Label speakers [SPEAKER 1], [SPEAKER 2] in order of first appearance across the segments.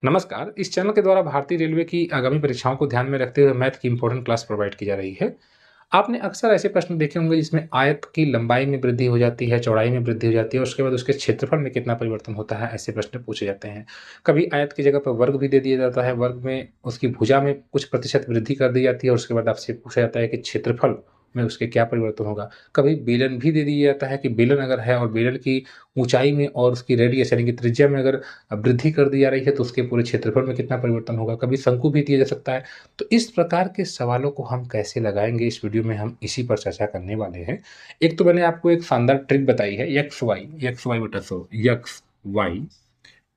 [SPEAKER 1] नमस्कार, इस चैनल के द्वारा भारतीय रेलवे की आगामी परीक्षाओं को ध्यान में रखते हुए मैथ की इम्पोर्टेंट क्लास प्रोवाइड की जा रही है। आपने अक्सर ऐसे प्रश्न देखे होंगे जिसमें आयत की लंबाई में वृद्धि हो जाती है, चौड़ाई में वृद्धि हो जाती है और उसके बाद उसके क्षेत्रफल में कितना परिवर्तन होता है, ऐसे प्रश्न पूछे जाते हैं। कभी आयत की जगह पर वर्ग भी दे दिया जाता है, वर्ग में उसकी भुजा में कुछ प्रतिशत वृद्धि कर दी जाती है और उसके बाद आपसे पूछा जाता है कि क्षेत्रफल में उसके क्या परिवर्तन होगा। कभी बेलन भी दे दिया जाता है कि बेलन अगर है और बेलन की ऊँचाई में और उसकी रेडियस यानी कि त्रिज्या में अगर वृद्धि कर दी जा रही है तो उसके पूरे क्षेत्रफल में कितना परिवर्तन होगा। कभी शंकु भी दिया जा सकता है। तो इस प्रकार के सवालों को हम कैसे लगाएँगे, इस वीडियो में हम इसी पर चर्चा करने वाले हैं। एक तो मैंने आपको एक शानदार ट्रिक बताई है एक्स वाई बटा 100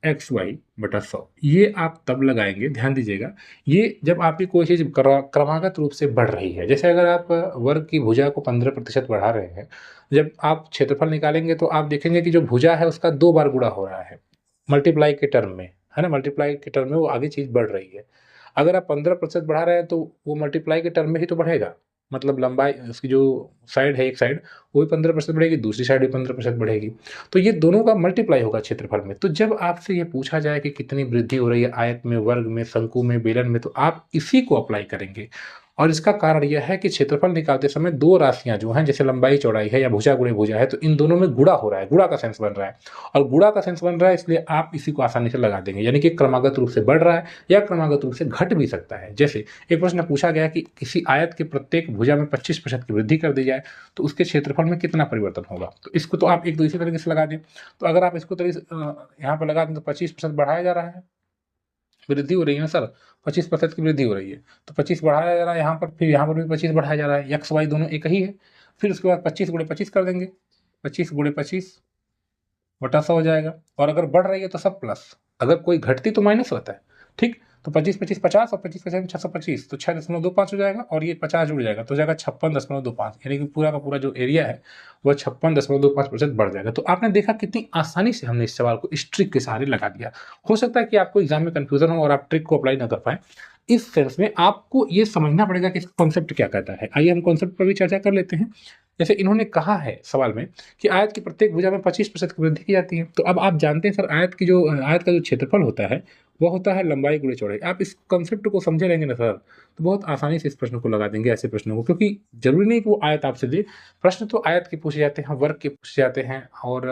[SPEAKER 1] एक्स वाई बटा 100 ये आप तब लगाएँगे, ध्यान दीजिएगा, ये जब आपकी कोई चीज़ क्रमागत रूप से बढ़ रही है। जैसे अगर आप वर्ग की भुजा को 15% बढ़ा रहे हैं, जब आप क्षेत्रफल निकालेंगे तो आप देखेंगे कि जो भुजा है उसका 2 बार गुणा हो रहा है, मल्टीप्लाई के टर्म में, है ना? मल्टीप्लाई के टर्म में वो आगे चीज़ बढ़ रही है। अगर आप 15% बढ़ा रहे हैं तो वो मल्टीप्लाई के टर्म में ही तो बढ़ेगा। मतलब लंबाई उसकी जो साइड है, एक साइड, वो भी 15% बढ़ेगी, दूसरी साइड भी 15% बढ़ेगी। तो ये दोनों का मल्टीप्लाई होगा क्षेत्रफल में। तो जब आपसे ये पूछा जाए कि कितनी वृद्धि हो रही है आयत में, वर्ग में, शंकु में, बेलन में, तो आप इसी को अप्लाई करेंगे। और इसका कारण यह है कि क्षेत्रफल निकालते समय 2 राशियाँ जो हैं, जैसे लंबाई-चौड़ाई है या भुजा गुणे भुजा है, तो इन दोनों में गुणा हो रहा है, गुणा का सेंस बन रहा है। और गुणा का सेंस बन रहा है इसलिए आप इसी को आसानी से लगा देंगे। यानी कि क्रमागत रूप से बढ़ रहा है या क्रमागत रूप से घट भी सकता है। जैसे एक प्रश्न पूछा गया कि किसी आयत के प्रत्येक भुजा में 25% की वृद्धि कर दी जाए, तो उसके क्षेत्रफल में कितना परिवर्तन होगा? तो इसको तो आप एक तो इसी तरीके से लगा दें। तो अगर आप इसको यहाँ पर लगा दें तो 25% बढ़ाया जा रहा है, वृद्धि हो रही है ना सर, 25% की वृद्धि हो रही है। तो 25 बढ़ाया जा रहा है यहाँ पर, फिर यहाँ पर भी 25 बढ़ाया जा रहा है, एक्स, वाई दोनों एक ही है। फिर उसके बाद 25 गुणे 25 कर देंगे, 25 गुणे 25 बटा 100 हो जाएगा। और अगर बढ़ रही है तो सब प्लस, अगर कोई घटती तो माइनस होता है, ठीक? तो 25 25 50 और 25 25 625 तो 6.25 हो जाएगा और ये 50 जुड़ जाएगा तो हो जाएगा 56.25, यानी कि पूरा का पूरा जो एरिया है वो 56.25% बढ़ जाएगा। तो आपने देखा कितनी आसानी से हमने इस सवाल को इस ट्रिक के सहारे लगा दिया। हो सकता है कि आपको एग्जाम में कंफ्यूजन हो और आप ट्रिक को अप्लाई ना कर पाए। इस सेंस में आपको ये समझना पड़ेगा कि इसका कॉन्सेप्ट क्या कहता है। आइए हम कॉन्सेप्ट पर भी चर्चा कर लेते हैं। जैसे इन्होंने कहा है सवाल में कि आयत की प्रत्येक भुजा में 25% की वृद्धि की जाती है। तो अब आप जानते हैं सर, आयत का जो क्षेत्रफल होता है वो होता है लंबाई गुणे चौड़ाई। आप इस कॉन्सेप्ट को समझे रहेंगे ना सर, तो बहुत आसानी से इस प्रश्न को लगा देंगे, ऐसे प्रश्नों को, क्योंकि जरूरी नहीं कि वो आयत आपसे दे। प्रश्न तो आयत के पूछे जाते हैं, वर्ग के पूछे जाते हैं और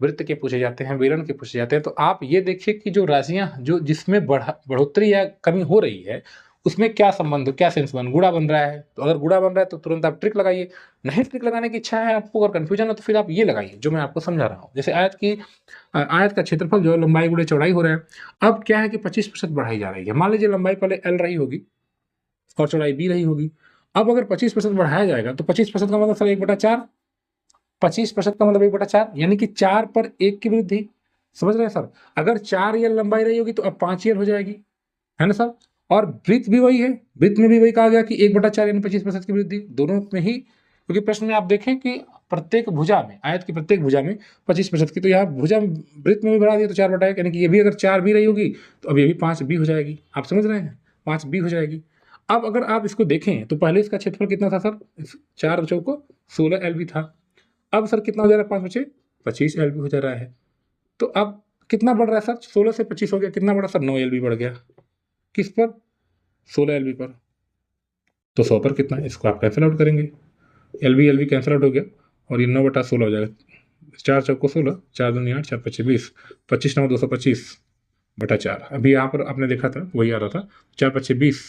[SPEAKER 1] वृत्त के पूछे जाते हैं, बेलन के पूछे जाते हैं। तो आप ये देखिए कि जो राशियां जो जिसमें बढ़ोतरी या कमी हो रही है उसमें क्या संबंध, क्या सेंस गुणा बन रहा है। तो अगर गुणा बन रहा है तो तुरंत आप ट्रिक लगाइए। नहीं ट्रिक लगाने की इच्छा है आपको और कंफ्यूजन है तो फिर आप ये लगाइए जो मैं आपको समझा रहा हूँ। जैसे आयत का क्षेत्रफल जो है लंबाई गुणे चौड़ाई हो रहा है। अब क्या है कि 25% बढ़ाई जा रही है। मान लीजिए लंबाई पहले एल रही होगी और चौड़ाई बी रही होगी। अब अगर 25% बढ़ाया जाएगा तो 25% का मतलब सर 1/4, 25% का मतलब 1/4, यानी कि 4 पर 1 की वृद्धि। समझ रहे हैं सर? अगर 4 यल लंबाई रही होगी तो अब 5 यल हो जाएगी, है ना सर? और वृत्त भी वही है, वृत्त में भी वही कहा गया कि 1/4 यानी 25% की वृद्धि, दोनों में ही। क्योंकि प्रश्न में आप देखें कि प्रत्येक भुजा में, आयत की प्रत्येक भुजा में 25% की, तो यहाँ भुजा वृत्त में भी बढ़ा दिया तो 4/1, यानी कि ये भी अगर 4 भी रही होगी तो अब ये भी 5 भी हो जाएगी। आप समझ रहे हैं? 5 भी हो जाएगी। अब अगर आप इसको देखें तो पहले इसका क्षेत्रफल कितना था सर? 4 चौको 16 एल भी था। अब सर कितना हो जा रहा है? 5 बचे 25 एल भी हो जा रहा है। तो अब कितना बढ़ रहा है सर? 16 से 25 हो गया, कितना बढ़ा सर? 9 एल भी बढ़ गया। किस पर? 16 एलबी पर। तो 100 पर कितना है? इसको आप कैंसिल आउट करेंगे, एलबी एलबी कैंसिल आउट हो गया और ये 9/16 हो जाएगा। 4 चौको 16, 4 दूनी 8, 4 पच्चे 20, 25 9 225/4। अभी यहाँ पर आपने देखा था वही आ रहा था, 4 पच्चे 20,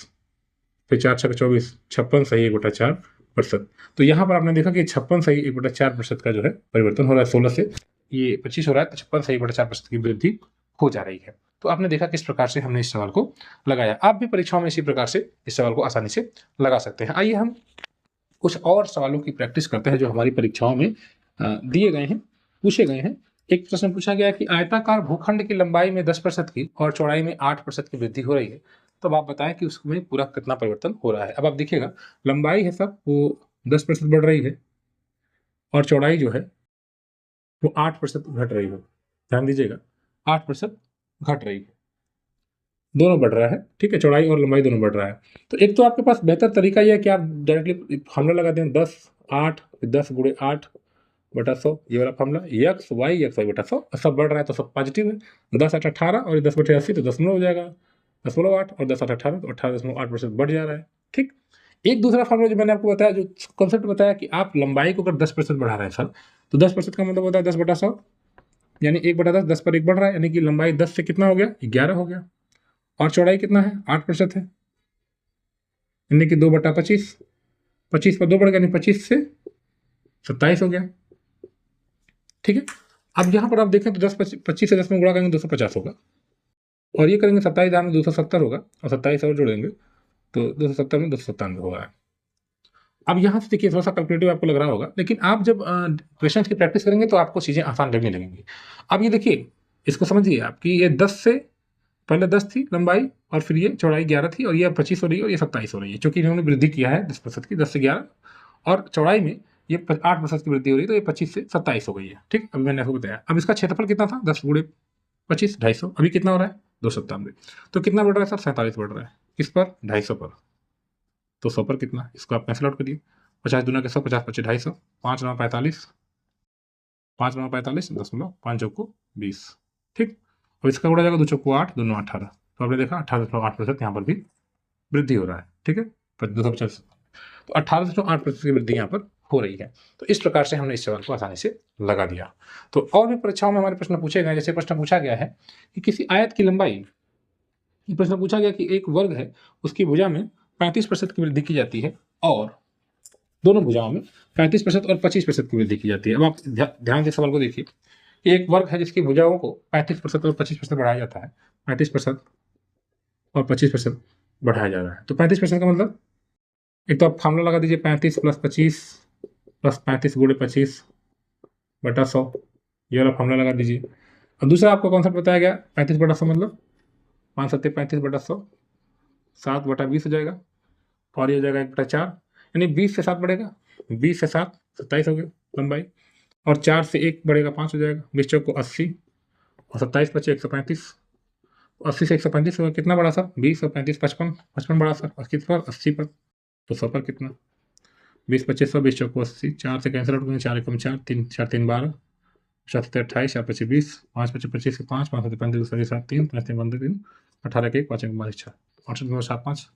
[SPEAKER 1] फिर 4 छक 24, 56 सही 1/4%। तो यहाँ पर आपने देखा कि 56 सही 1/4% का जो है परिवर्तन हो रहा है। 16 से ये 25 हो रहा है तो 56 सही 1/4% की वृद्धि हो जा रही है। तो आपने देखा किस प्रकार से हमने इस सवाल को लगाया। आप भी परीक्षाओं में इसी प्रकार से इस सवाल को आसानी से लगा सकते हैं। आइए हम कुछ और सवालों की प्रैक्टिस करते हैं जो हमारी परीक्षाओं में दिए गए हैं, पूछे गए हैं। एक प्रश्न पूछा गया कि आयताकार भूखंड की लंबाई में 10% की और चौड़ाई में 8% की वृद्धि हो रही है। तो अब आप बताएं कि उसमें पूरा कितना परिवर्तन हो रहा है। अब आप देखिएगा, लंबाई है सब वो 10% बढ़ रही है और चौड़ाई जो है वो 8% घट रही है। ध्यान दीजिएगा, 8% घट रही है, दोनों बढ़ रहा है, ठीक है, चौड़ाई और लंबाई दोनों बढ़ रहा है। तो एक तो आपके पास बेहतर तरीका यह है कि आप डायरेक्टली फॉर्मूला लगा दें, 10 8 10 गुणे 8 बटा 100 ये वाला फॉर्मूला एक्स वाई बटा 100 सब बढ़ रहा है तो सब पॉजिटिव है। 10 8 18 और 10 बटे 80 तो 10 हो जाएगा 10.8 और 10 8 18 तो 18.8% बढ़ जा रहा है। ठीक, एक दूसरा फॉर्मूला जो मैंने आपको बताया, जो कॉन्सेप्ट बताया कि आप लंबाई को अगर 10% बढ़ा रहे हैं सर, तो 10% का मतलब होता है 10 बटा 100, यानी 1 बटा 10, 10 पर 1 बढ़ रहा है, यानी कि लंबाई 10 से कितना हो गया 11 हो गया, और चौड़ाई कितना है 8% है, यानी कि 2 बटा 25, 25 पर 2 बढ़ गया, यानी 25 से 27 हो गया। ठीक है, अब यहाँ पर आप देखें तो 25 से 10 में गुणा करेंगे 250 होगा, और ये करेंगे 27 में 270 होगा, और 27 और जोड़ेंगे तो 270 में 297 होगा। अब यहाँ से देखिए थोड़ा सा कैलकुलेटिव आपको लग रहा होगा, लेकिन आप जब क्वेश्चन की प्रैक्टिस करेंगे तो आपको चीज़ें आसान लगने लगेंगी। अब ये देखिए, इसको समझिए आपकी ये 10 से पहले 10 थी लंबाई, और फिर ये चौड़ाई 11 थी, और ये 25 हो रही है, और ये 27 हो रही है, क्योंकि इन्होंने वृद्धि किया है 10% की, 10 से 11, और चौड़ाई में ये 8% की वृद्धि हो रही है, तो ये 25 से 27 हो गई है। ठीक, अभी मैंने आपको बताया। अब इसका क्षेत्रफल कितना था, 10 गुणे 25 250, अभी कितना हो रहा है 297, तो कितना बढ़ रहा है सर 47 बढ़ रहा है, किस पर 250 पर, तो 100 पर कितना, इसको आप कैंसिल आउट करिए, 50 दूना के 100, 50 पच्चीस 250, 5 9 45, 5 9 45, 10 5 चौको 20। ठीक, अब इसका उड़ा जाएगा 2 चौको 8, दोनों 18, तो आपने देखा 18.8% यहाँ पर भी वृद्धि हो रहा है। ठीक है, 250, तो 18.8% की वृद्धि यहाँ पर हो रही है। तो इस प्रकार से हमने इस सवाल को आसानी से लगा दिया। तो और भी परीक्षाओं में हमारे प्रश्न पूछे गए, जैसे प्रश्न पूछा गया है कि किसी आयत की लंबाई, ये प्रश्न पूछा गया कि एक वर्ग है, उसकी भुजा में 35% की वृद्धि की जाती है, और दोनों भुजाओं में 35% और 25% की वृद्धि की जाती है। अब आप ध्यान से सवाल को देखिए कि एक वर्ग है जिसकी भुजाओं को 35% और 25% बढ़ाया जाता है, 35% और 25% बढ़ाया जा रहा है। तो 35% का मतलब, एक तो आप फार्मूला लगा दीजिए 35 + 25 + 35 × 25 बटा 100, ये वाला फार्मूला लगा दीजिए। और दूसरा आपको कॉन्सेप्ट बताया गया 35 बटा 100 मतलब 5 7 35 बटा 100, 7 बटा 20 हो जाएगा, और ये हो जाएगा 1 बटा 4, यानी 20 से 7 बढ़ेगा, 20 से 7 27 हो गया लंबाई, और 4 से 1 बढ़ेगा 5 हो जाएगा, 20 चौको 80, और 27 बचे 135, 80 से 135 होगा कितना बड़ा सर 20 और 35 55, 55 बड़ा सर, और किस पर 80 पर, तो 100 पर कितना 20 25 100, 20 चौको 80, 4 से कैंसिल आउट करेंगे, 4 एकम 4, 3 4 3 12, 4 7 28, 4 25 20, 5 25 25 5, 5 7 35 2 7 3, 5 3 15 3, 18 के 1 5 1 5 6, 68 5।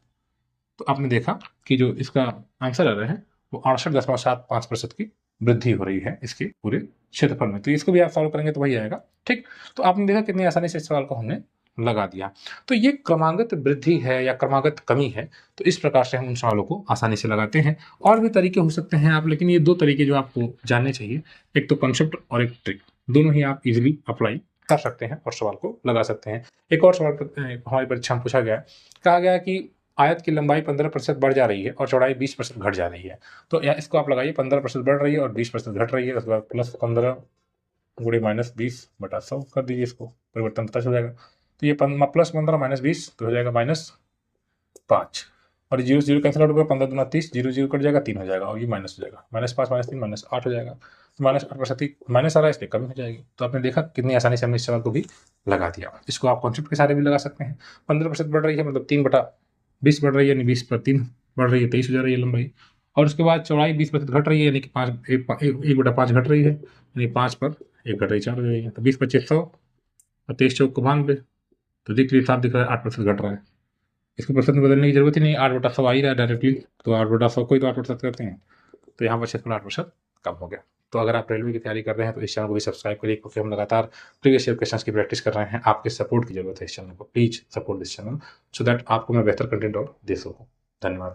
[SPEAKER 1] तो आपने देखा कि जो इसका आंसर आ रहा है वो 68.75% की वृद्धि हो रही है इसके पूरे क्षेत्रफल में। तो इसको भी आप सॉल्व करेंगे तो वही आएगा। ठीक, तो आपने देखा कितनी आसानी से इस सवाल को हमने लगा दिया। तो ये क्रमागत वृद्धि है या क्रमागत कमी है, तो इस प्रकार से हम उन सवालों को आसानी से लगाते हैं। और भी तरीके हो सकते हैं आप, लेकिन ये 2 तरीके जो आपको जानने चाहिए, एक तो कॉन्सेप्ट और एक ट्रिक, दोनों ही आप इजीली अप्लाई कर सकते हैं और सवाल को लगा सकते हैं। एक और सवाल हमारी परीक्षा में पूछा गया, कहा गया कि आयत की लंबाई 15% बढ़ जा रही है और चौड़ाई 20% घट जा रही है। तो या इसको आप लगाइए 15% बढ़ रही है और 20% घट रही है, उसके बाद +15 × -20 बटा 100 कर दीजिए, इसको परिवर्तन पता चल जाएगा। तो ये +15 -20 तो हो जाएगा -5, और 0 0 कैंसिल आउट होगा, 15 दूना 30, 0 0 कट जाएगा, 3 हो जाएगा, और ये माइनस हो जाएगा, -5 -3 -8 हो जाएगा। तो -8% माइनस आ रहा है, इसलिए कमी हो जाएगी। तो आपने देखा कितनी आसानी से हमने इस सवाल को भी लगा दिया। इसको आप कॉन्सेप्ट के सारे भी लगा सकते हैं। 15% बढ़ रही है मतलब 3 बटा 20 बढ़ रही है, यानी 20 पर 3 बढ़ रही है, 23 हो जा रही है लंबाई, और उसके बाद चौड़ाई 20% घट रही है, यानी कि 1 बटा 5 घट रही है, यानी 5 पर 1 घट रही 4 हो रही है। तो 20 25 100 और 23 चौक को 92, तो देख लीजिए साफ दिख रहा है 8% घट रहा है। इसको प्रतिशत में बदलने की जरूरत ही नहीं, 8 बटा 100 आ ही रहा है डायरेक्टली, तो 8 बटा 100 को ही तो 8% करते हैं, तो यहाँ पर 6.8% कम हो गया। तो अगर आप रेलवे की तैयारी कर रहे हैं तो इस चैनल को भी सब्सक्राइब करिए, क्योंकि हम लगातार प्रीवियस ईयर क्वेश्चंस की प्रैक्टिस कर रहे हैं। आपके सपोर्ट की जरूरत है इस चैनल को, please support this channel so that आपको मैं बेहतर कंटेंट और दे सकूँ। धन्यवाद।